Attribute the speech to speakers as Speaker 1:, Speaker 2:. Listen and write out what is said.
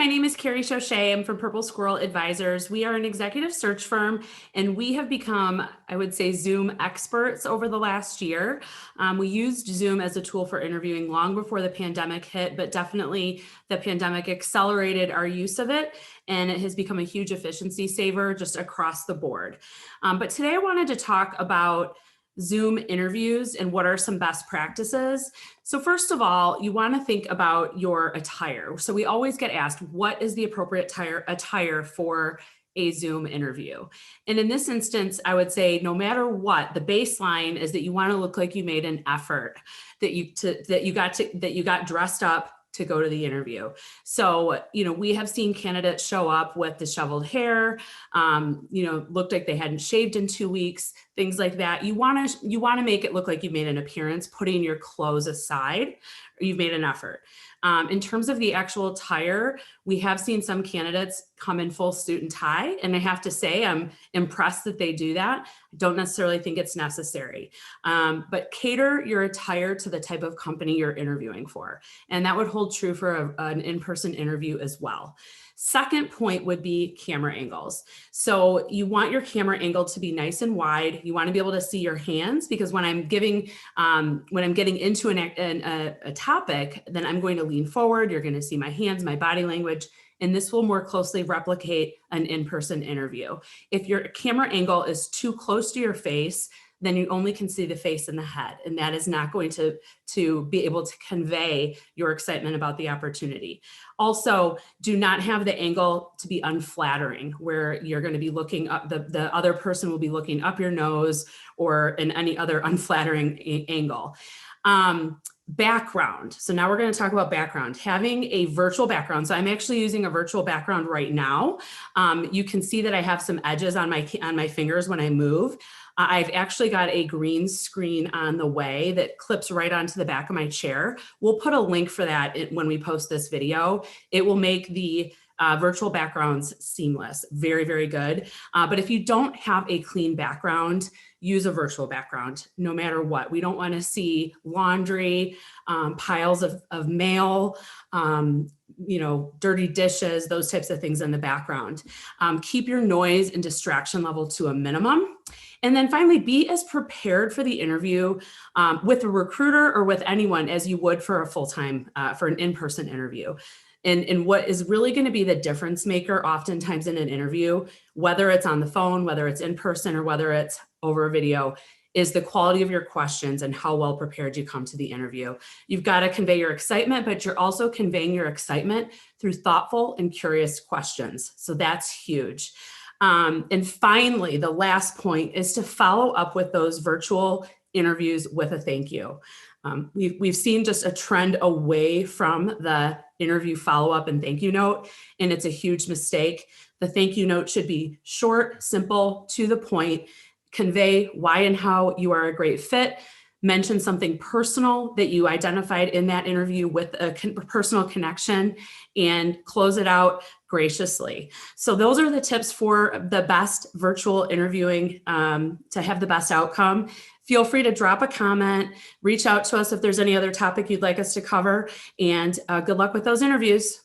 Speaker 1: my name is Carrie Schochet. I'm from Purple Squirrel Advisors. We are an executive search firm, and we have become, I would say, Zoom experts over the last year. We used Zoom as a tool for interviewing long before the pandemic hit, but definitely the pandemic accelerated our use of it, and it has become a huge efficiency saver just across the board. But today I wanted to talk about Zoom interviews and what are some best practices. So first of all, you want to think about your attire. So we always get asked, what is the appropriate attire for a Zoom interview? And in this instance, I would say no matter what, the baseline is that you want to look like you made an effort, that you got dressed up to go to the interview. So, we have seen candidates show up with disheveled hair, looked like they hadn't shaved in 2 weeks, things like that. You want to make it look like you made an appearance, putting your clothes aside, or you've made an effort. In terms of the actual attire, we have seen some candidates come in full suit and tie, and I have to say I'm impressed that they do that. I don't necessarily think it's necessary, but cater your attire to the type of company you're interviewing for, and that would hold true for an in-person interview as well. Second point would be camera angles. So you want your camera angle to be nice and wide. You want to be able to see your hands, because when I'm getting into a topic, then I'm going to lean forward. You're going to see my hands, my body language, and this will more closely replicate an in-person interview. If your camera angle is too close to your face, then you only can see the face and the head, and that is not going to be able to convey your excitement about the opportunity. Also, do not have the angle to be unflattering, where you're going to be looking up, the other person will be looking up your nose or in any other unflattering angle. Background. So now we're going to talk about background. Having a virtual background. So I'm actually using a virtual background right now. You can see that I have some edges on my fingers when I move. I've actually got a green screen on the way that clips right onto the back of my chair. We'll put a link for that when we post this video. It will make the virtual backgrounds seamless. Very, very good. But if you don't have a clean background, use a virtual background, no matter what. We don't want to see laundry, piles of mail, dirty dishes, those types of things in the background. Keep your noise and distraction level to a minimum. And then finally, be as prepared for the interview with a recruiter or with anyone as you would for a full-time, for an in-person interview. And what is really going to be the difference maker oftentimes in an interview, whether it's on the phone, whether it's in person, or whether it's over a video, is the quality of your questions and how well prepared you come to the interview. You've got to convey your excitement, but you're also conveying your excitement through thoughtful and curious questions. So that's huge. And finally, the last point is to follow up with those virtual interviews with a thank you. We've seen just a trend away from the interview follow-up and thank you note, and it's a huge mistake. The thank you note should be short, simple, to the point, convey why and how you are a great fit, mention something personal that you identified in that interview with a personal connection, and close it out graciously. So those are the tips for the best virtual interviewing to have the best outcome. Feel free to drop a comment, reach out to us if there's any other topic you'd like us to cover, and good luck with those interviews.